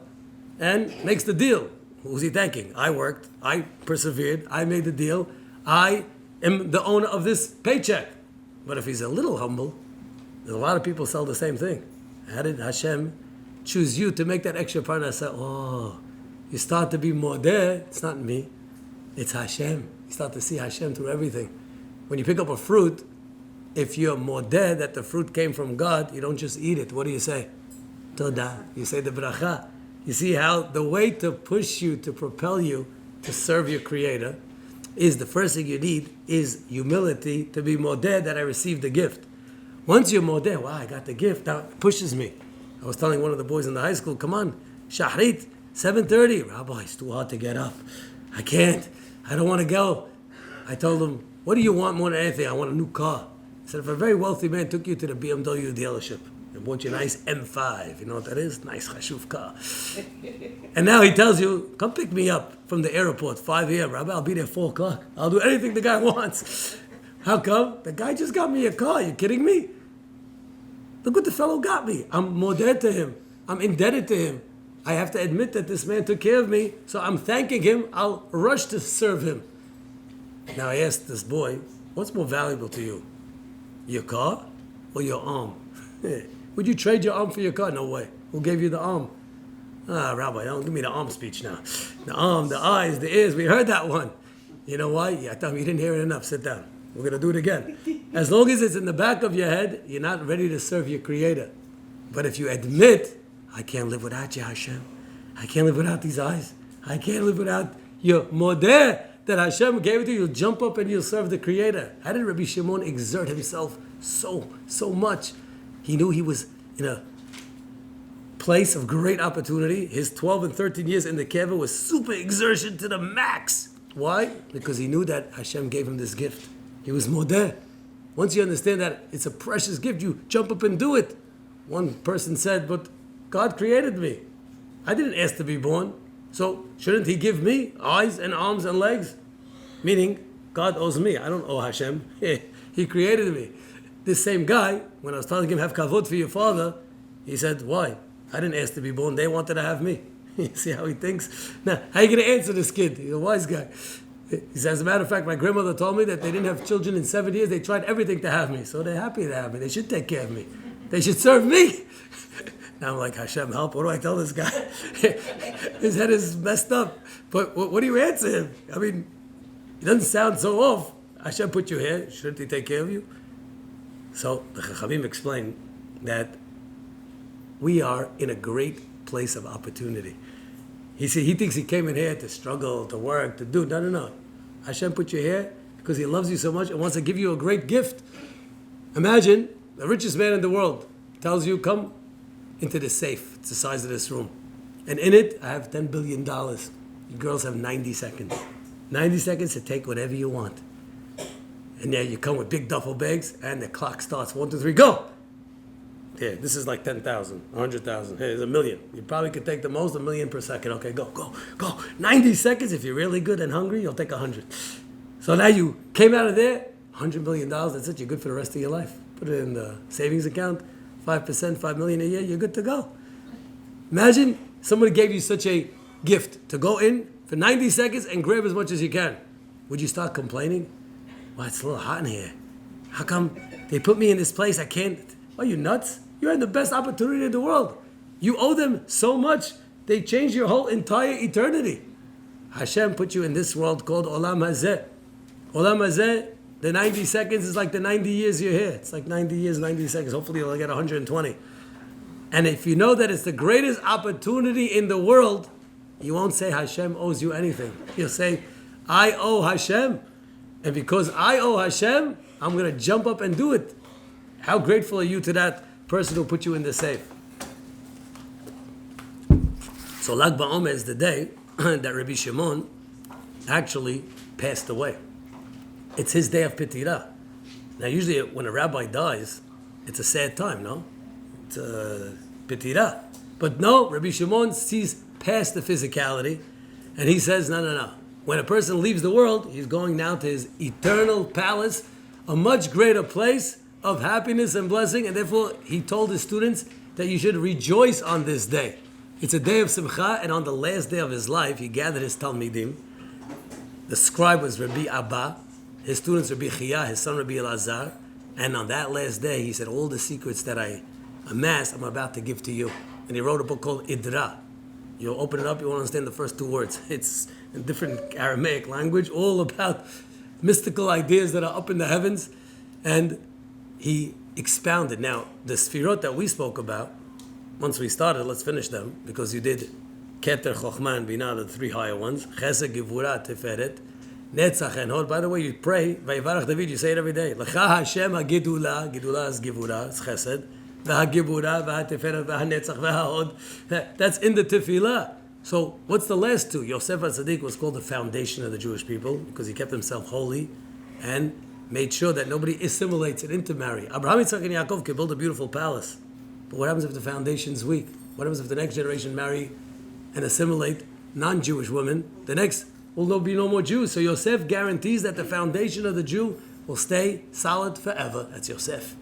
A: and makes the deal. Who's he thanking? I worked, I persevered, I made the deal, I am the owner of this paycheck. But if he's a little humble, there's a lot of people sell the same thing. How did Hashem choose you to make that extra parnasah? Oh, you start to be modeh. It's not me, it's Hashem. You start to see Hashem through everything. When you pick up a fruit, if you're modeh that the fruit came from God, you don't just eat it. What do you say? Todah. You say the bracha. You see how the way to push you, to propel you to serve your Creator is the first thing you need is humility to be modeh that I received the gift. Once you're modeh, wow, I got the gift, now it pushes me. I was telling one of the boys in the high school, come on, Shahrit, 7:30. Rabbi, it's too hard to get up. I can't. I don't want to go. I told him, what do you want more than anything? I want a new car. I said, if a very wealthy man took you to the BMW dealership and bought you a nice M5, you know what that is? Nice chashuv car. And now he tells you, come pick me up from the airport, 5 a.m. Rabbi, I'll be there 4 o'clock. I'll do anything the guy wants. How come? The guy just got me a car. You kidding me? Look what the fellow got me. I'm modeh to him. I'm indebted to him. I have to admit that this man took care of me, so I'm thanking him. I'll rush to serve him. Now I asked this boy, what's more valuable to you? Your car or your arm? Would you trade your arm for your car? No way. Who gave you the arm? Rabbi, don't give me the arm speech now. The arm, the eyes, the ears, we heard that one. You know why? I thought you didn't hear it enough. Sit down. We're going to do it again. As long as it's in the back of your head, you're not ready to serve your Creator. But if you admit, I can't live without you, Hashem. I can't live without these eyes. I can't live without your modeh that Hashem gave it to you. You'll jump up and you'll serve the Creator. How did Rabbi Shimon exert himself so much? He knew he was in a place of great opportunity. His 12 and 13 years in the Keva was super exertion to the max. Why? Because he knew that Hashem gave him this gift. He was modeh. Once you understand that it's a precious gift, you jump up and do it. One person said, but God created me. I didn't ask to be born. So shouldn't he give me eyes and arms and legs? Meaning, God owes me. I don't owe Hashem. He created me. This same guy, when I was telling him, have kavod for your father, he said, why? I didn't ask to be born. They wanted to have me. You see how he thinks? Now, how are you going to answer this kid? He's a wise guy. He says, as a matter of fact, my grandmother told me that they didn't have children in 7 years. They tried everything to have me. So they're happy to have me. They should take care of me. They should serve me. Now I'm like, Hashem, help. What do I tell this guy? His head is messed up. But what do you answer him? I mean, it doesn't sound so off. Hashem put you here. Shouldn't he take care of you? So the Chachamim explain that we are in a great place of opportunity. He thinks he came in here to struggle, to work, to do. No. Hashem put you here because he loves you so much and wants to give you a great gift. Imagine the richest man in the world tells you, come into the safe. It's the size of this room. And in it, I have $10 billion. You girls have 90 seconds. 90 seconds to take whatever you want. And yeah, you come with big duffel bags and the clock starts. 1, 2, 3, go! Here, this is like 10,000, 100,000. Here's $1 million. You probably could take the most, 1 million per second. Okay, go. 90 seconds. If you're really good and hungry, you'll take 100. So now you came out of there, $100 million. That's it. You're good for the rest of your life. Put it in the savings account, 5%, $5 million a year. You're good to go. Imagine somebody gave you such a gift to go in for 90 seconds and grab as much as you can. Would you start complaining? Well, it's a little hot in here. How come they put me in this place? I can't. Are you nuts? You had the best opportunity in the world. You owe them so much. They changed your whole entire eternity. Hashem put you in this world called Olam Hazeh. Olam Hazeh, the 90 seconds is like the 90 years you're here. It's like 90 years, 90 seconds. Hopefully you'll get 120. And if you know that it's the greatest opportunity in the world, you won't say Hashem owes you anything. You'll say, I owe Hashem. And because I owe Hashem, I'm going to jump up and do it. How grateful are you to that person who put you in the safe? So Lag BaOmer is the day that Rabbi Shimon actually passed away. It's his day of Petirah. Now usually when a rabbi dies, it's a sad time, no? It's a Petirah. But no, Rabbi Shimon sees past the physicality and he says, no. When a person leaves the world, he's going now to his eternal palace, a much greater place of happiness and blessing, and therefore he told his students that you should rejoice on this day. It's a day of simcha, and on the last day of his life, he gathered his talmidim. The scribe was Rabbi Abba, his students Rabbi Chia, his son Rabbi Elazar, and on that last day, he said, all the secrets that I amassed, I'm about to give to you. And he wrote a book called Idra. You'll open it up, you won't understand the first 2 words. It's in different Aramaic language, all about mystical ideas that are up in the heavens. And he expounded. Now, the Sfirot that we spoke about, once we started, let's finish them, because you did Keter, Chochmah, and Binah, the three higher ones. Chesed, Gevurah, Tiferet, Netzach, and Hod. By the way, you pray, Vayivarach David, you say it every day. Lecha Hashem HaGedula, Gedula is Gevurah, it's Chesed. VaHaGevurah, VaHaTiferet, VaHaNetzach, VaHod. That's in the Tefillah. So, what's the last two? Yosef HaTzadik was called the foundation of the Jewish people, because he kept himself holy, and made sure that nobody assimilates it into marry. Abraham, Yitzchak, and Yaakov could build a beautiful palace. But what happens if the foundation's weak? What happens if the next generation marry and assimilate non-Jewish women? The next will be no more Jews. So Yosef guarantees that the foundation of the Jew will stay solid forever. That's Yosef,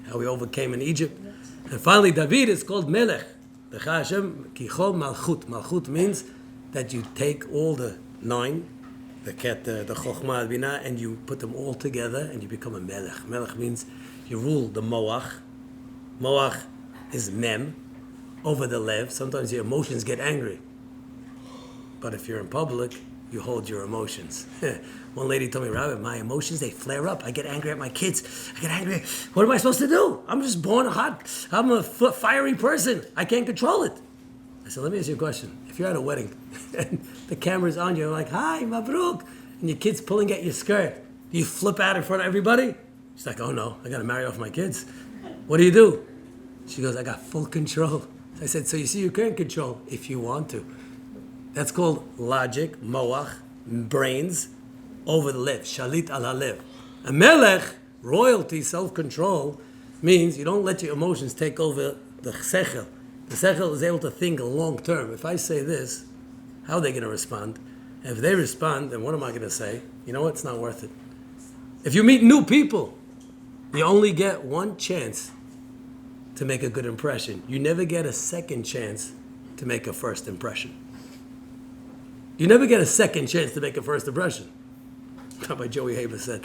A: how he overcame in Egypt. And finally, David is called Melech. Lecha Hashem Kichol Malchut. Malchut means that you take all the 9, the Keter, the Chochmah, the Binah, and you put them all together and you become a Melech. Melech means you rule the Moach. Moach is Mem, over the Lev. Sometimes your emotions get angry. But if you're in public, you hold your emotions. One lady told me, Rabbi, my emotions, they flare up. I get angry at my kids. I get angry. What am I supposed to do? I'm just born hot. I'm a fiery person. I can't control it. I said, let me ask you a question. If you're at a wedding and the camera's on you, like, hi, Mabruk, and your kid's pulling at your skirt, do you flip out in front of everybody? She's like, oh no, I got to marry off my kids. What do? She goes, I got full control. I said, so you see, you can control if you want to. That's called logic, moach, brains, over the lev, shalit al halev. A melech, royalty, self-control, means you don't let your emotions take over the sechel. The sechel is able to think long term. If I say this, how are they going to respond? And if they respond, then what am I going to say? You know what? It's not worth it. If you meet new people, you only get one chance to make a good impression. You never get a second chance to make a first impression. You never get a second chance to make a first impression. Rabbi Joey Haber said,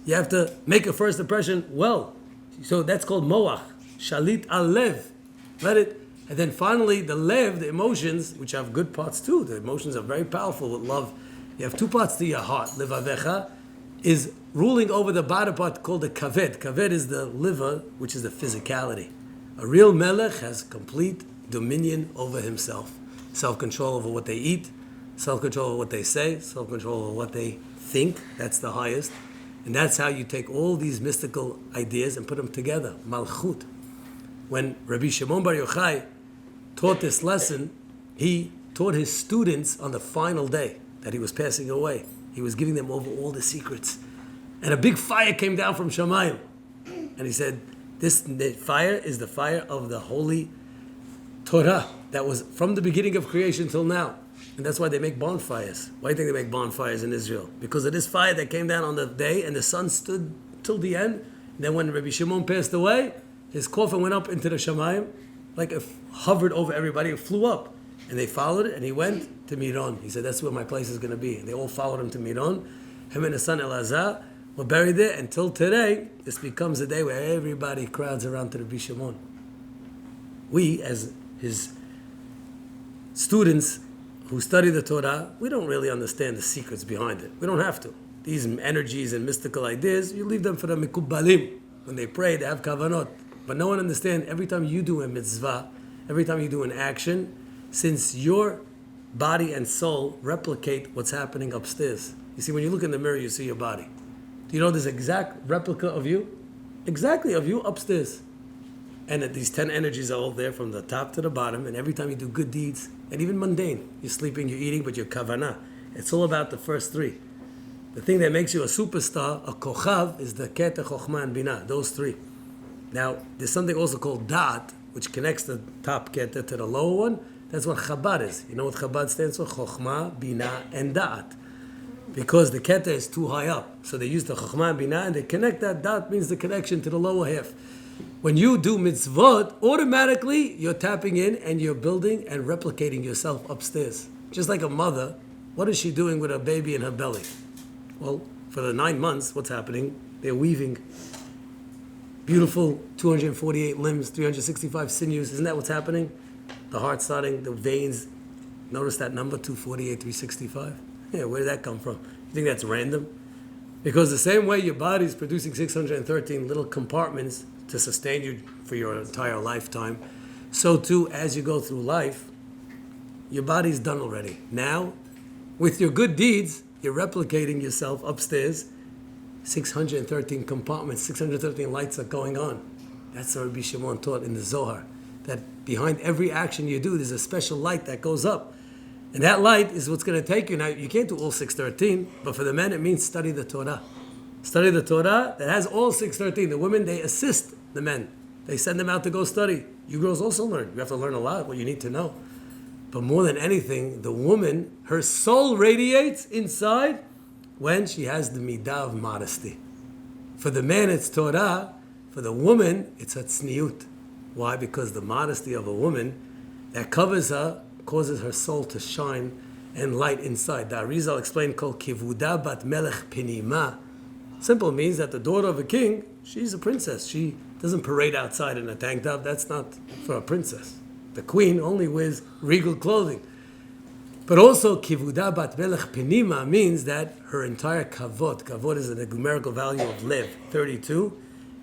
A: you have to make a first impression well. So that's called moach, shalit al lev. Let it, and then finally the lev, the emotions, which have good parts too. The emotions are very powerful with love. You have 2 parts to your heart. Levavecha is ruling over the bottom part called the kaved. Kaved is the liver, which is the physicality. A real melech has complete dominion over himself. Self-control over what they eat, self-control over what they say, self-control over what they think. That's the highest. And that's how you take all these mystical ideas and put them together. Malchut. When Rabbi Shimon Baryochai taught this lesson, he taught his students on the final day that he was passing away. He was giving them over all the secrets. And a big fire came down from Shamayim. And he said, this fire is the fire of the holy Torah that was from the beginning of creation till now. And that's why they make bonfires. Why do you think they make bonfires in Israel? Because of this fire that came down on the day and the sun stood till the end. And then when Rabbi Shimon passed away, his coffin went up into the Shamayim, like it hovered over everybody, it flew up. And they followed it, and he went to Miron. He said, that's where my place is going to be. And they all followed him to Miron. Him and his son Elazar were buried there until today. This becomes a day where everybody crowds around to Rabbi Shimon. We, as his students who study the Torah, we don't really understand the secrets behind it. We don't have to. These energies and mystical ideas, you leave them for the mikubbalim. When they pray, they have kavanot. But no one understands, every time you do a mitzvah, every time you do an action, since your body and soul replicate what's happening upstairs. You see, when you look in the mirror, you see your body. Do you know this exact replica of you? Exactly of you upstairs. And that these 10 energies are all there from the top to the bottom. And every time you do good deeds, and even mundane, you're sleeping, you're eating, but you're kavanah. It's all about the first 3. The thing that makes you a superstar, a kochav, is the keter, chochmah, and binah. Those 3. Now, there's something also called da'at, which connects the top keter to the lower one. That's what Chabad is. You know what Chabad stands for? Chochmah, binah, and da'at. Because the keter is too high up. So they use the chochmah and binah, and they connect that. Da'at means the connection to the lower half. When you do mitzvot, automatically you're tapping in and you're building and replicating yourself upstairs. Just like a mother, what is she doing with her baby in her belly? Well, for the 9 months, what's happening? They're weaving beautiful 248 limbs, 365 sinews. Isn't that what's happening? The heart starting, the veins. Notice that number, 248, 365? Yeah, where did that come from? You think that's random? Because the same way your body is producing 613 little compartments to sustain you for your entire lifetime, so too, as you go through life, your body's done already. Now, with your good deeds, you're replicating yourself upstairs. 613 compartments, 613 lights are going on. That's what Rabbi Shimon taught in the Zohar. That behind every action you do, there's a special light that goes up. And that light is what's going to take you. Now, you can't do all 613, but for the men, it means study the Torah. Study the Torah that has all 613. The women, they assist the men. They send them out to go study. You girls also learn. You have to learn a lot, what you need to know. But more than anything, the woman, her soul radiates inside when she has the midah of modesty. For the man, it's Torah. For the woman, it's a tzniut. Why? Because the modesty of a woman that covers her causes her soul to shine and light inside. The Arizal explained, called kivuda bat melech pinima. Simple means that the daughter of a king, she's a princess. She doesn't parade outside in a tank top. That's not for a princess. The queen only wears regal clothing. But also, kivuda bat melech pinima means that her entire kavod is a numerical value of lev, 32,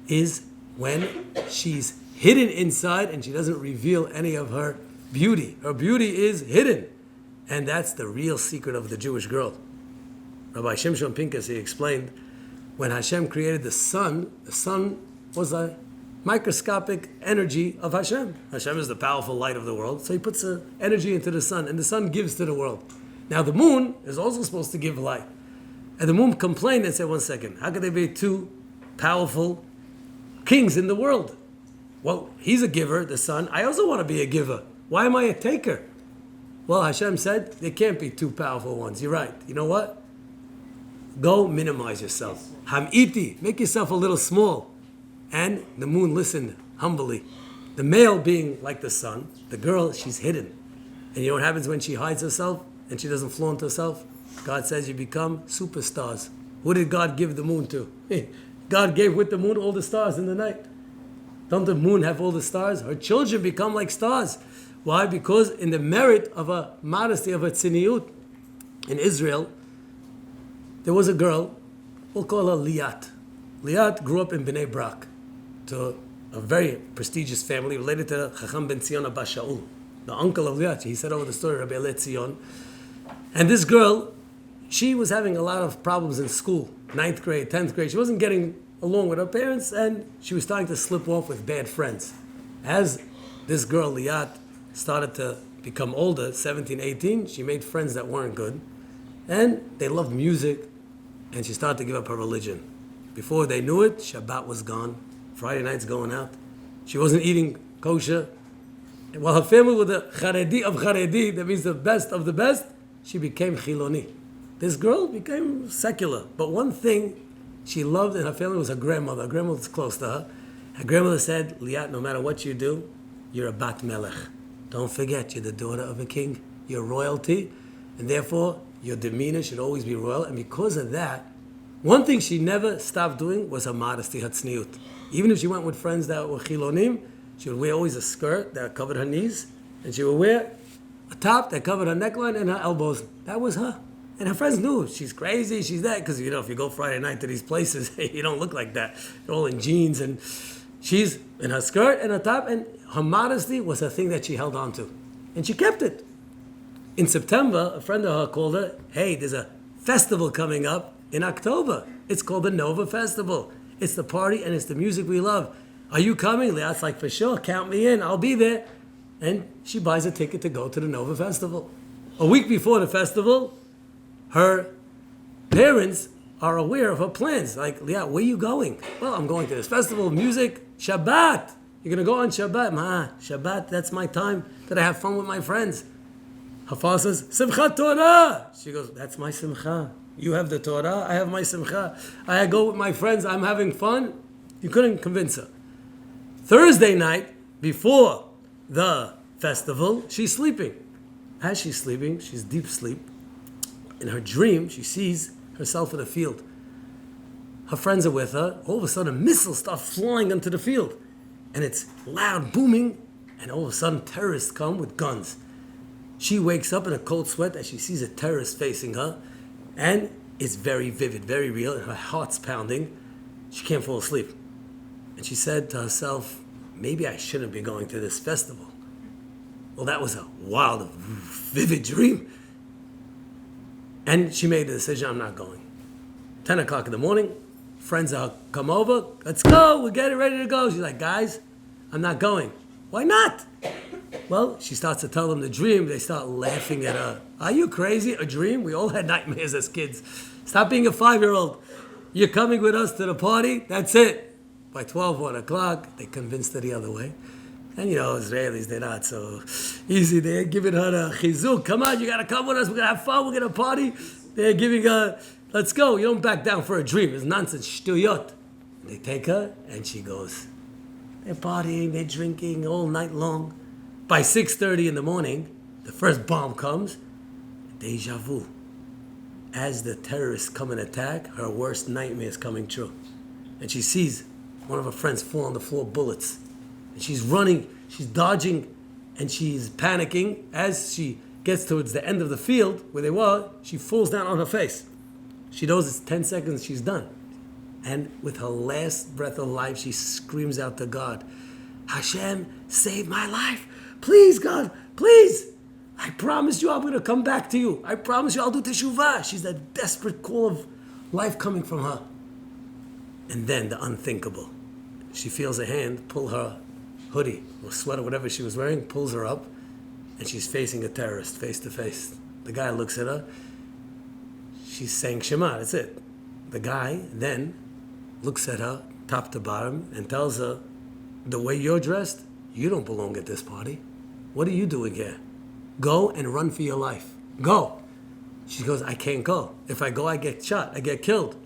A: is when she's hidden inside and she doesn't reveal any of her beauty. Her beauty is hidden. And that's the real secret of the Jewish girl. Rabbi Shimon Pinkas, he explained, when Hashem created the sun was a microscopic energy of Hashem. Hashem is the powerful light of the world, so he puts energy into the sun, and the sun gives to the world. Now the moon is also supposed to give light. And the moon complained and said, one second, how could there be two powerful kings in the world? Well, he's a giver, the sun. I also want to be a giver. Why am I a taker? Well, Hashem said, there can't be two powerful ones. You're right. You know what? Go minimize yourself. Ham'iti, make yourself a little small. And the moon listened humbly. The male being like the sun, the girl, she's hidden. And you know what happens when she hides herself and she doesn't flaunt herself? God says you become superstars. Who did God give the moon to? God gave with the moon all the stars in the night. Don't the moon have all the stars? Her children become like stars. Why? Because in the merit of a modesty, of a tziniut, in Israel, there was a girl, we'll call her Liat. Liat grew up in Bnei Brak, to a very prestigious family related to Chacham ben Zion Abba Shaul, the uncle of Liat. He said over the story, Rabbi Zion. And this girl, she was having a lot of problems in school, 9th grade, 10th grade. She wasn't getting along with her parents, and she was starting to slip off with bad friends. As this girl, Liat, started to become older, 17, 18, she made friends that weren't good. And they loved music, and she started to give up her religion. Before they knew it, Shabbat was gone. Friday nights going out. She wasn't eating kosher. And while her family was the Charedi of Charedi, that means the best of the best, she became Chiloni. This girl became secular. But one thing she loved in her family was her grandmother. Her grandmother was close to her. Her grandmother said, Liat, no matter what you do, you're a Bat Melech. Don't forget, you're the daughter of a king. You're royalty. And therefore, your demeanor should always be royal. And because of that, one thing she never stopped doing was her modesty, her tzniut. Even if she went with friends that were chilonim, she would wear always a skirt that covered her knees, and she would wear a top that covered her neckline and her elbows. That was her. And her friends knew she's crazy, she's that, because you know, if you go Friday night to these places, you don't look like that. You're all in jeans, and she's in her skirt and her top, and her modesty was a thing that she held on to. And she kept it. In September, a friend of her called her, hey, there's a festival coming up in October. It's called the Nova Festival. It's the party and it's the music we love. Are you coming? Liat's like, for sure, count me in, I'll be there. And she buys a ticket to go to the Nova Festival. A week before the festival, her parents are aware of her plans. Like, Liat, where are you going? Well, I'm going to this festival of music, Shabbat. You're going to go on Shabbat? Ma, Shabbat, that's my time that I have fun with my friends. Her father says, Simchat Torah. She goes, that's my simcha. You have the Torah, I have my simcha. I go with my friends, I'm having fun. You couldn't convince her. Thursday night, before the festival, she's sleeping. As she's sleeping, she's deep sleep. In her dream, she sees herself in a field. Her friends are with her. All of a sudden, missiles start flying onto the field. And it's loud, booming. And all of a sudden, terrorists come with guns. She wakes up in a cold sweat as she sees a terrorist facing her. And is very vivid, very real, and her heart's pounding. She can't fall asleep. And she said to herself, maybe I shouldn't be going to this festival. Well, that was a wild, vivid dream. And she made the decision, I'm not going. 10 o'clock in the morning, friends come over, let's go, we're getting ready to go. She's like, guys, I'm not going. Why not? Well, she starts to tell them the dream. They start laughing at her. Are you crazy? A dream? We all had nightmares as kids. Stop being a 5-year-old. You're coming with us to the party, that's it. By 12, 1 o'clock, they convinced her the other way. And Israelis, they're not so easy. They're giving her a chizuk. Come on, you got to come with us. We're going to have fun. We're going to party. They're giving her, let's go. You don't back down for a dream. It's nonsense. Shtuyot. They take her, and she goes. They're partying. They're drinking all night long. By 6:30 in the morning, the first bomb comes. Deja vu. As the terrorists come and attack, her worst nightmare is coming true. And she sees one of her friends fall on the floor, bullets. And she's running, she's dodging, and she's panicking. As she gets towards the end of the field where they were, she falls down on her face. She knows it's 10 seconds, she's done. And with her last breath of life, she screams out to God, Hashem, save my life. Please, God, please. I promise you I'm going to come back to you. I promise you I'll do teshuvah. She's that desperate call of life coming from her. And then the unthinkable. She feels a hand pull her hoodie or sweater, whatever she was wearing, pulls her up, and she's facing a terrorist face to face. The guy looks at her. She's saying Shema, that's it. The guy then looks at her top to bottom and tells her, the way you're dressed, you don't belong at this party. What are you doing here? Go and run for your life. Go. She goes, I can't go. If I go, I get shot. I get killed.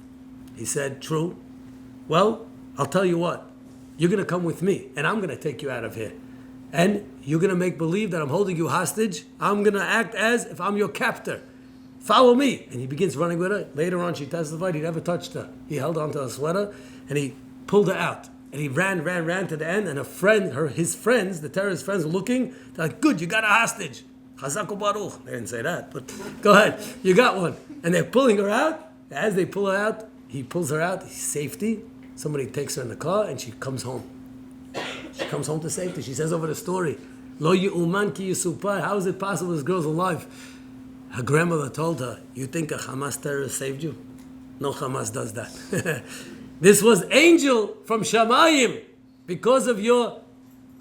A: He said, true. Well, I'll tell you what. You're going to come with me, and I'm going to take you out of here. And you're going to make believe that I'm holding you hostage. I'm going to act as if I'm your captor. Follow me. And he begins running with her. Later on, she testified he never touched her. He held onto her sweater, and he pulled her out. And he ran to the end, and his friends, the terrorist friends, were looking. They're like, good, you got a hostage. Chazaku Baruch. They didn't say that, but go ahead. You got one. And they're pulling her out. As they pull her out, he pulls her out. Safety. Somebody takes her in the car, and she comes home. She comes home to safety. She says over the story, Lo yu'uman ki yisupar. How is it possible this girl's alive? Her grandmother told her, you think a Hamas terrorist saved you? No Hamas does that. This was angel from Shamayim because of your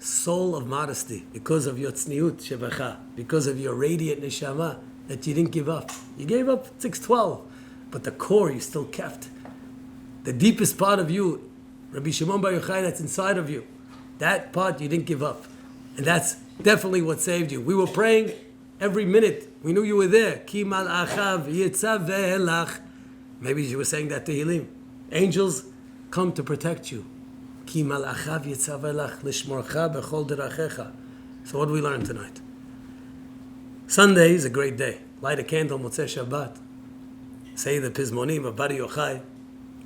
A: soul of modesty, because of your tzniut shebecha, because of your radiant neshama that you didn't give up. You gave up 612, but the core you still kept. The deepest part of you, Rabbi Shimon Baryochai, that's inside of you, that part you didn't give up. And that's definitely what saved you. We were praying every minute. We knew you were there. Ki mal'achav yitzav ve'elach. Maybe you were saying that to Tehillim. Angels come to protect you. Ki mal'achav yitzav ve'elach lishmorcha bechol derachecha. So what do we learn tonight? Sunday is a great day. Light a candle, Motzei Shabbat. Say the Pizmonim of Baryochai.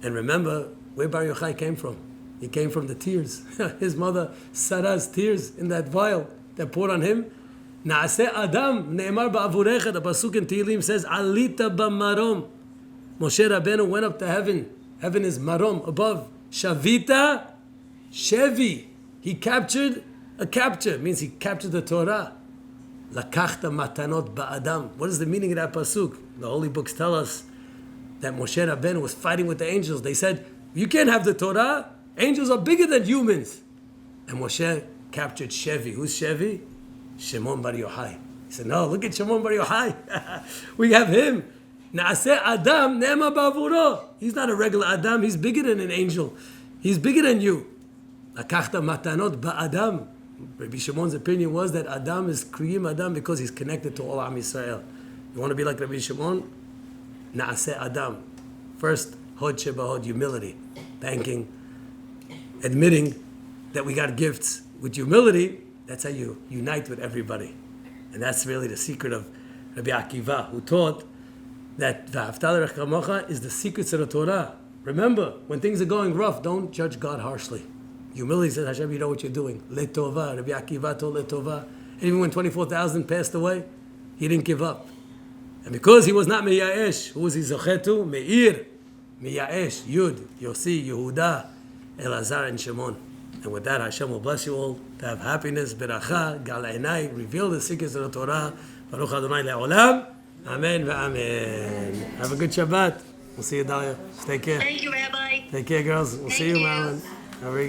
A: And remember where Baryochai came from. He came from the tears. His mother, Sarah's tears in that vial that poured on him. Na'aseh Adam, ne'emar ba'avurecha. The pasuk in Tehillim says, Alita ba'marom. Moshe Rabbeinu went up to heaven. Heaven is marom, above. Shavita, Shevi. He captured a capture. It means he captured the Torah. Lakachta matanot ba'adam. What is the meaning of that pasuk? The holy books tell us that Moshe Rabbeinu was fighting with the angels. They said, you can't have the Torah. Angels are bigger than humans. And Moshe captured Shevi. Who's Shevi? Shimon Baryochai. He said, no, look at Shimon Baryochai. We have him. Na'aseh Adam ne'ema ba'avuro. He's not a regular Adam. He's bigger than an angel. He's bigger than you. Lakachta matanot ba'adam. Rabbi Shimon's opinion was that Adam is Kriyim Adam because he's connected to all Am Yisrael. You want to be like Rabbi Shimon? Na'aseh Adam. First, Hod Shebahod, humility. Thanking, admitting that we got gifts. With humility, that's how you unite with everybody. And that's really the secret of Rabbi Akiva, who taught that V'ahavta l'recha kamocha is the secrets of the Torah. Remember, when things are going rough, don't judge God harshly. Humility says, Hashem, you know what you're doing. Letova, Rabbi Akiva told Letova. And even when 24,000 passed away, he didn't give up. And because he was not Miyaesh, who was he Zochet to? Meir, Miyaesh, Yud, Yossi, Yehuda, Elazar, and Shimon. And with that, Hashem will bless you all to have happiness, beracha, gal einai, reveal the secrets of the Torah. Baruch Adonai le'olam. Amen v'amen. Have a good Shabbat. We'll see you, Dalia. Take care.
C: Thank you, Rabbi.
A: Take care, girls. We'll see you, Marilyn. Have a